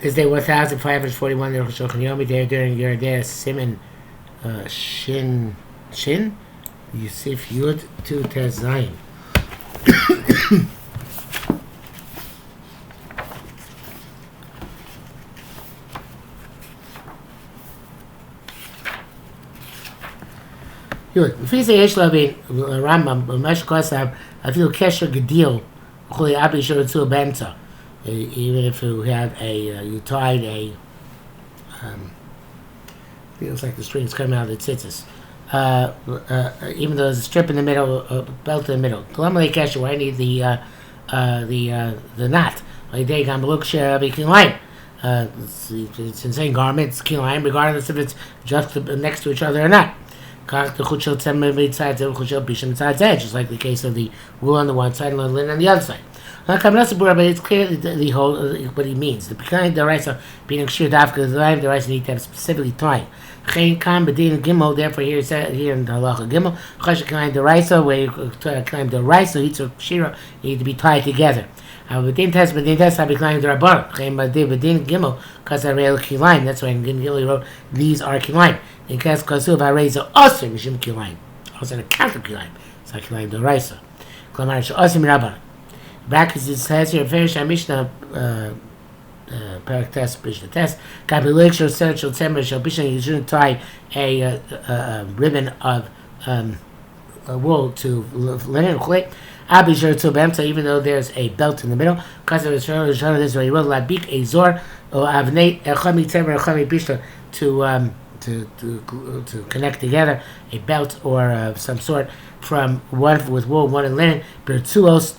This day 1541 in Arukh HaShulchan Yomi there during your day Siman Shin Yusif Yud to Tez Zayin. Yud. לפי זה יש להבין רמב"ם במה שכוסף אפילו קשר גדיל וכולי אבי שרצו באמצע. Even if you had you tied feels like the string's coming out of the tzitzis. Even though there's a strip in the middle, a belt in the middle. Normally, Kesher, I need the knot. It's insane garments, kilayim, regardless if it's just next to each other or not. Just like the case of the wool on the one side and the linen on the other side. But it's clear the whole what he means. The behind the rice being sheer dafka, the line the rice need to have specifically time. Therefore, here in the halacha gimel, climb the rice where you climb the rice, so each shira need to be tied together. Within test, I be climbing the rabbar. Gimel, because I rail kilaim. That's why in Gimel wrote these are kilaim. In case kasuv I raise also mishim kilaim. Also an account of kilaim. So I climb the rice. Klamar also rabbar. Back as it says here, finish our Mishnah, parak test, Mishnah test. Kabilik shall send shall temper shall Mishnah. You shouldn't tie a ribbon of wool to linen. Abi shall to bemta, even though there's a belt in the middle. Because of this way, you will labik a zor or avnei echami temper echami bishna to connect together a belt or some sort from one with wool, one in linen, bertuos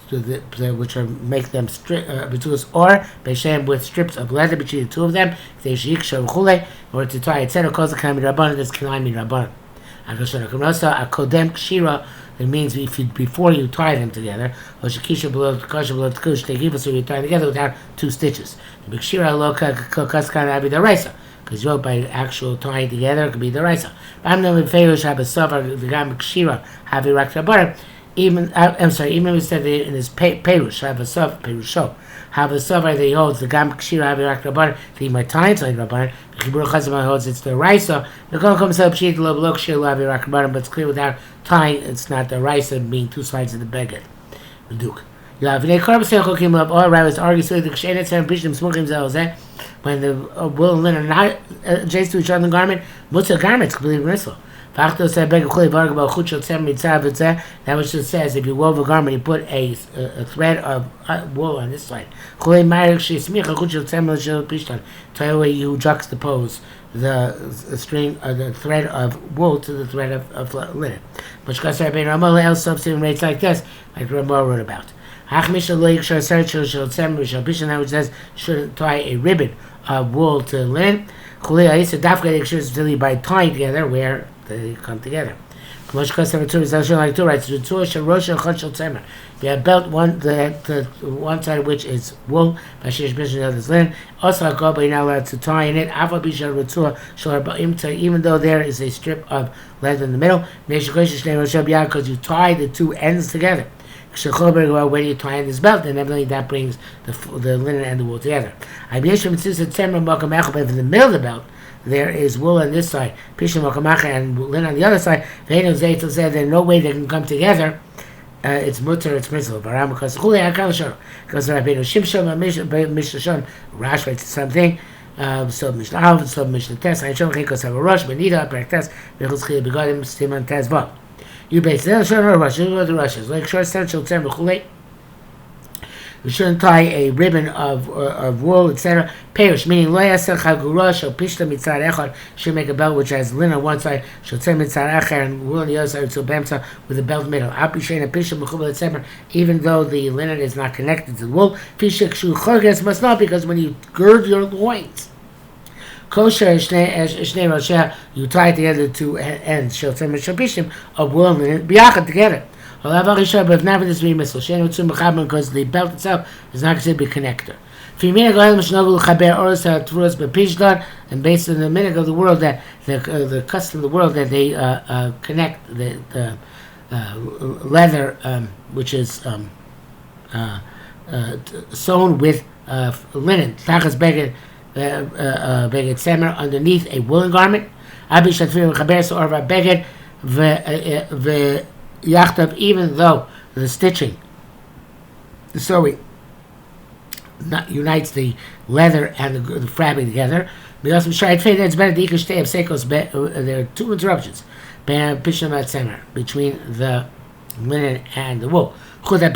which are make them bertuos or beshem with strips of leather between the two of them. They shikshah chule or to tie it. Center calls the kami rabban. This kami rabban. Akodem kshira. It means before you tie them together, or shikisha below tkush they give us so you tie together without two stitches. The kshira lo kaskan abi the raisa. Because you wrote by actual tying together, it could be the raisa. But I'm not in favor of a suffer the gam kshira have a rakta even I'm sorry, even we said in his perush have a suffer perusho have a suffer that he holds the gam kshira have a rakta the my tying to the rabbanon. The Chibur Chazama holds it's the raisa. The kol comes up sheet lo lo kshira have a rakta but it's clear without tying it's not the raisa being two sides of the beged. Duke. Yeah, if they carve a came up, all rabbis argue so the kshenet and bishim smoking zelzeh. When the wool and linen are not adjacent to each other in the garment, most of the garments completely bristle. That which it says, if you wove a garment, you put a thread of wool on this side. The way you juxtapose the string, the thread of wool to the thread of linen. But substitute rates like this, like Ramah wrote about. That which says shouldn't tie a ribbon of wool to linen. By tying together where they come together. You have belt the one side of which is wool, the other is linen. Also, you're not allowed to tie in it, even though there is a strip of leather in the middle, because you tie the two ends together. When you tie in this belt, then evidently that brings the linen and the wool together. If in the middle of the belt there is wool on this side, and linen on the other side, there's no way they can come together. It's mutter, it's mitzvah. Because Rabbeinu Shimshon Rash writes something. So Mishnah, so Mishnah Test. I show because have a rush, but need a practice. Because he begotten Stiman Test Bob. You base the Rushes like short central term. You shouldn't tie a ribbon of wool, etc. Perish, meaning lo yasel chagurash or pishta mitzad echad should make a belt which has linen on one side, should send mitzad acher and wool on the other side, so bemsa with a belt middle. Apishen and pishta mechubal etc. Even though the linen is not connected to the wool, pishta kshu chorges must not, because when you gird your loins, kosher shnei rosheh, you tie together the two ends, shall send pishtim of wool and linen biachad together. But if not for this being missile, because the belt itself is not considered to be a connector. And based on the minhag of the world, that the custom of the world that they connect the leather, which is sewn with linen, tachas beged beged semer underneath a woolen garment. Abi shatfir mechaberes orva beged v'yachtav, even though the stitching, the sewing, unites the leather and the fabric together. There are two interruptions between the linen and the wool. Or the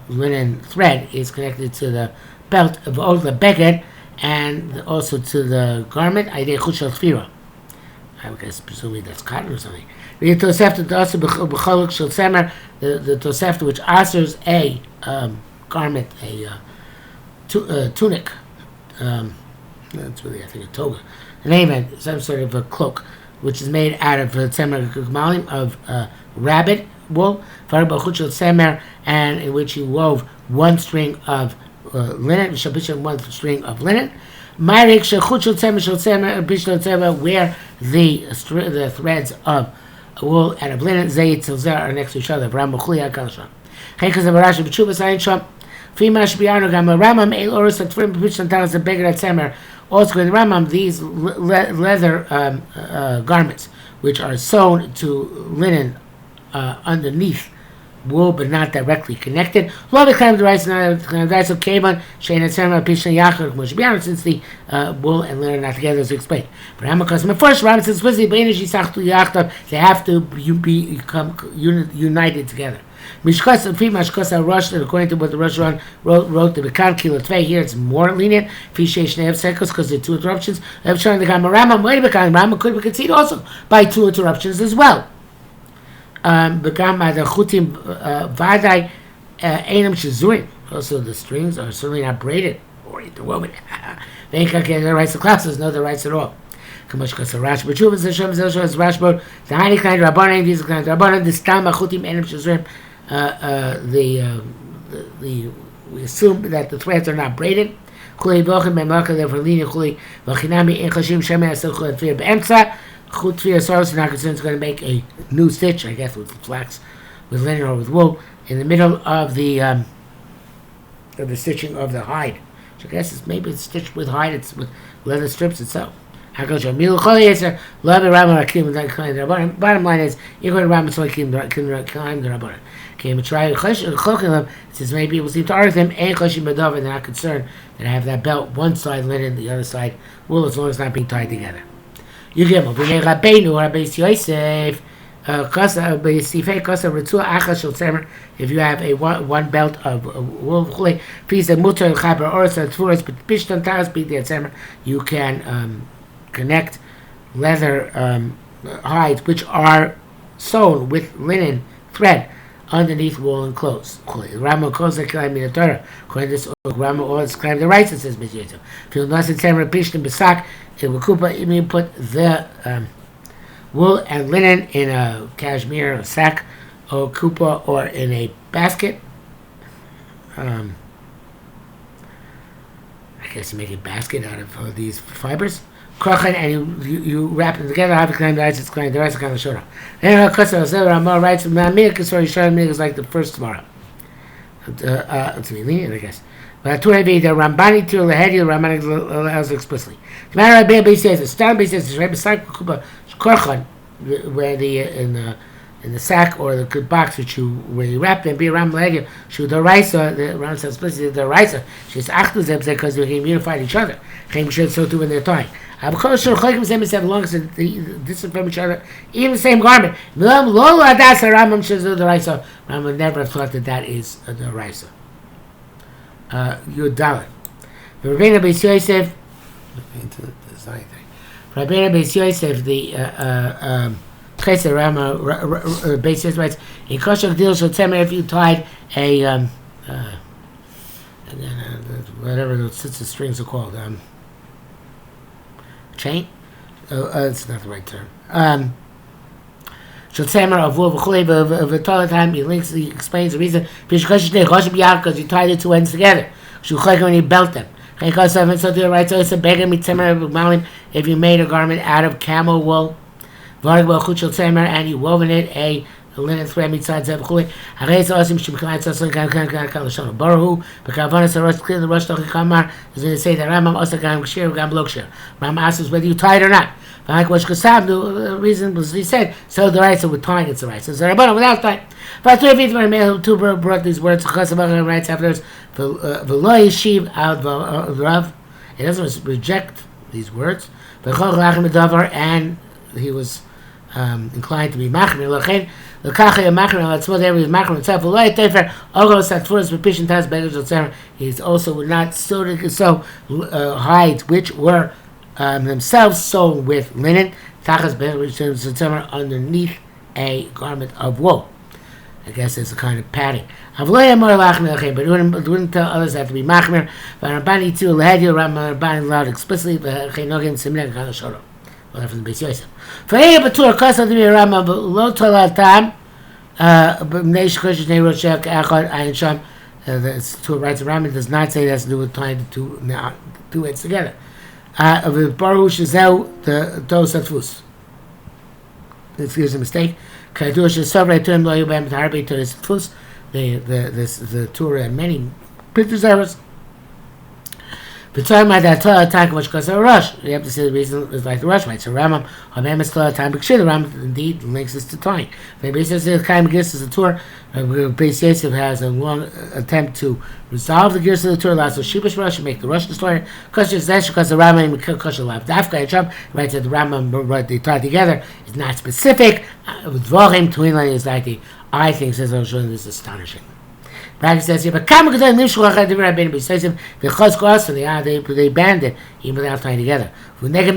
linen thread is connected to the belt of all the beged and also to the garment. I guess presumably that's cotton or something. The Tosefta which answers a garment, a tunic. That's really, I think, a toga. An amen, some sort of a cloak, which is made out of of rabbit wool, and in which he wove one string of linen, one string of linen. Where the threads of wool and of linen are next to each other. Also in Ramam, these leather garments, which are sewn to linen underneath wool, but not directly connected. Since the wool and linen are not together, as explained. But Ramam says they have to become united together. According to what the Rosh wrote the Bekan Kilotvei, here it's more lenient. Because there are two interruptions. Ramam could be conceded also by two interruptions as well. Also, the strings are certainly not braided or interwoven. They can't get the rights of classes, no the rights at all. These kind of we assume that the threads are not braided. Is not concerned, it's going to make a new stitch, I guess, with flax, with linen or with wool, in the middle of the stitching of the hide. So I guess it's stitched with hide, it's with leather strips itself. Bottom line is, it says many people seem to argue them, and they're not concerned that I have that belt, one side linen, the other side wool, as long as it's not being tied together. You give up. If you have a one belt of wool, you can connect leather hides which are sewn with linen thread underneath woolen clothes. Rama calls the claim in the Torah. According to this, Rama always claimed the rights, it says B'Yetzer. If you'll not say Pishtim B'Sak, it will kupa, you mean put the wool and linen in a cashmere, a sack, or kupa, or in a basket. I guess you make a basket out of these fibers. And you wrap them together. Have a claim the rights, it's claimed the rest of the Shora. And Rama writes, Mamir is like the first tomorrow. To be lenient, I guess. But the Rambani to Lahedi, the Ramani allows explicitly. The matter of Rabbi says, the Stam says, is Rabbi Sack Kuba Korchan, where in the sack or the box where you wrap them, be Ram Lahedi, should the Raisa, the Ram says explicitly, the Raisa, she's Achduzem, because they became unified each other. Came should so too when they're tying. As long as they distant from each other, even the same garment. Ram would never have thought that is the Raisa. Yudalit. Rabbeinu Beis Yosef, into the design thing. Rabbeinu Beis Yosef, the Chesed Rama Beis Yosef writes, in Koshak Dil Shotemer, if you tied a whatever those sets of strings are called, chain? It's not the right term. Shotzemer of wool of a toilet time, he explains the reason because you tie the two ends together. When you belt them. If you made a garment out of camel wool, and you woven it a the linen thread mitzad zev chui. Harei osim shemkhayin tzotzon kan l'shon baruhu. B'kavanas harosh clean the rosh tochi kamar is going to say that Rambam also gam kshir gam lo kshir. Rambam asks whether you tie it or not. Like what Shkasab, the reason was he said, so the right, so with tying it's the right. So the Rabbanah without tying. But two brought these words, Chasabach writes afterwards, V'lo yeshiv out Rav. He doesn't reject these words. And he was inclined to be machmir. L'chein, l'kachei machmir, l'tzmod every is machmir himself. V'lo yitefer, ogos atfuras b'pishin tas begers l'tzer. He also would not so hide which were themselves sewn with linen, underneath a garment of wool. I guess it's a kind of padding. But it wouldn't tell others that to be machmir. Ramban too, Ramban allowed explicitly. Well, from the Beis Yosef. For any patur, kasa to be a Rambam, but lo tolal tam. B'nei shkosh shnei rosh echad ayin sham. The two writes Rambam does not say it has to do with tying the two heads together. Baruch Shazau the Tosafus. Excuse the mistake. Kadush is so right to him. Lo yubam tarbi to his fus. The Torah had many pictures errors. But talking about that Torah attack, which goes to rush, you have to say the reason is like the rush, right? So Ramam, Hamam is Torah time, but the Ramam indeed links this to tying. Maybe it says the kind of gears is the Torah. Beis Yosef has a long attempt to resolve the gears of the Torah. So Shibush Rush make the rush destroyer. Because the Ramam Kosher Lav Dafka and Trump writes that the Ramam they tie together is not specific. Dvorim Twinline is like the I think says this is astonishing. Practice says here, but come because they banned it even without tying together. Let's get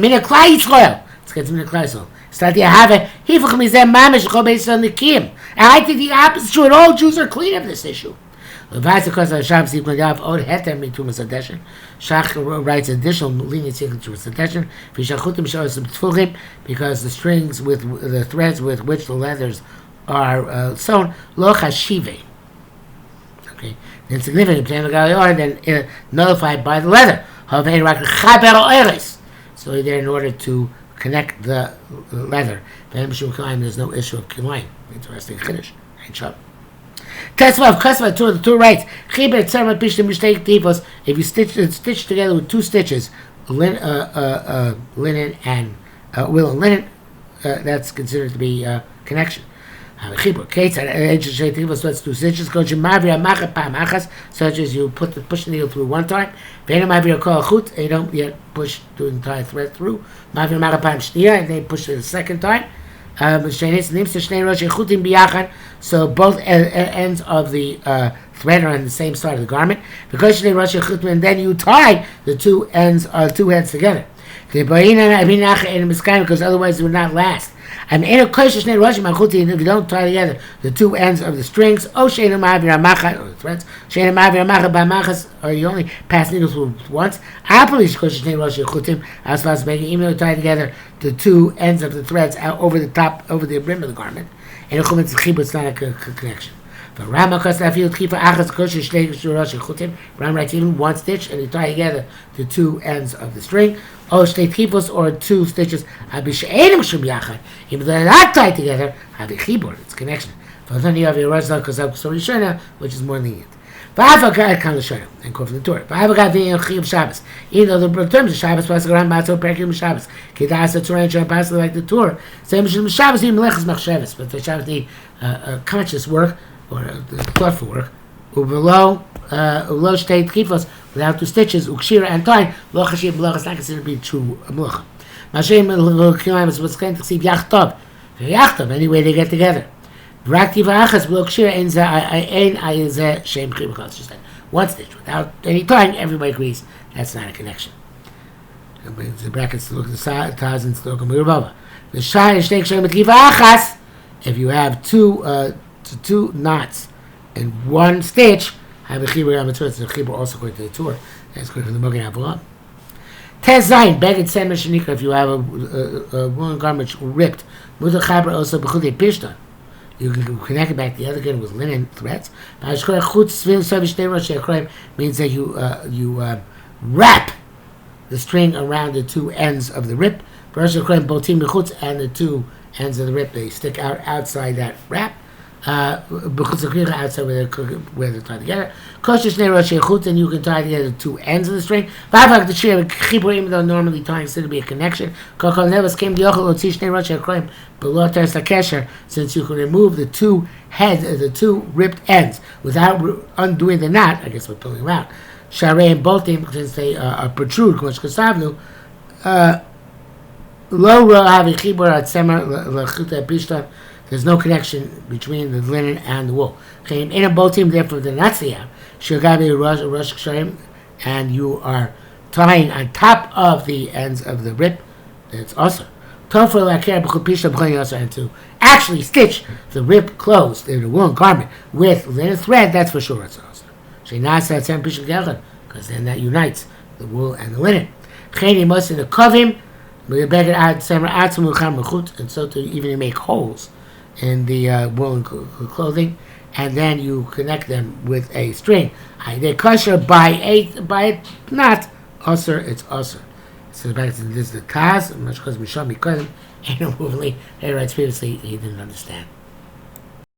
to the Kleisel. Study have it. He for me them mamish go based on the kim. And I think the opposite is true. And all Jews are clean of this issue. Levites because of Shabbos equal yav od heter mitumas adeshin. Shach writes additional leniency to adeshin. Vishachutim shows tefillim because the strings with the threads with which the leathers are sewn lo chashive. Okay, then significant then nullified by the leather. So they're in order to connect the leather. There's no issue of kilayim. Interesting chiddush. Tesla of Kasva the two writes. If you stitch together with two stitches, linen and wool and linen, that's considered to be connection. Such as you push the needle through one time, you don't yet push the entire thread through, and then push it the second time. So both ends of the thread are on the same side of the garment, and then you tie the two heads together. Because otherwise it would not last. And if you don't tie together the two ends of the strings, or the threads, or you only pass needles through once, even though you tie together the two ends of the threads out over the top, over the brim of the garment, and it's not a connection. But Ram writes even one stitch and you tie together the two ends of the string. Or two stitches. Even though they're not tied together, it's connection. Then you have your which is more lenient. And quote from the Torah. Even though the terms of Shabbos pass around Perkim Shabbos, Kedas Torah pass like the Torah. Same as Shabbos, even Melechas Machshavos, but the Shabbos need conscious work or thoughtful work. Below state kifos without two stitches, ukshira and tying, lo chashiv melacha is not considered to be true melacha. Mashem kilayim is what's going to see yachtov. Anyway, they get together. V'rakti v'achas lo ukshira ein ayizeh shem chibachos. Just like one stitch without any tying, everybody agrees that's not a connection. The brackets look at the thousands look at mirubava. The shai and shnei shem v'achas. If you have two knots and one stitch, have a chibur on the Torah. The chibur also going to the Torah. That's going from the Mogen Avraham. Tez Zayin, beged semer shenikra. If you have a woolen garment ripped, mutar chaber also b'chudei pishtan. You can connect it back together again with linen threads. Means that you wrap the string around the two ends of the rip. And the two ends of the rip they stick out outside that wrap. Because the outside where they're tied together. Kosher Shnei Roshei Chut, and you can tie together the two ends of the string. V'avak the shir chibur, even though normally tying is to be a connection. Kokol nevas came the yochel otzi Shnei Roshei Kroim below teres hakesher, since you can remove the two heads, the two ripped ends, without undoing the knot. I guess we're pulling them out. Sharei and bolting, since they protrude. Kosh kasavnu. Lo havi chibur at semer lechuta pishtan. There's no connection between the linen and the wool. In a both team, therefore, the Natsiyah, Shirgabi Rosh Ksharim, and you are tying on top of the ends of the rip, it's also. And to actually stitch the rip closed, the woolen garment, with linen thread, that's for sure it's also. Because then that unites the wool and the linen. And so to even make holes in the woolen clothing, and then you connect them with a string. They kosher by a knot. Usher, it's usher. So back to this is the Kaz, much because Misham Mikodim, and he writes previously he didn't understand.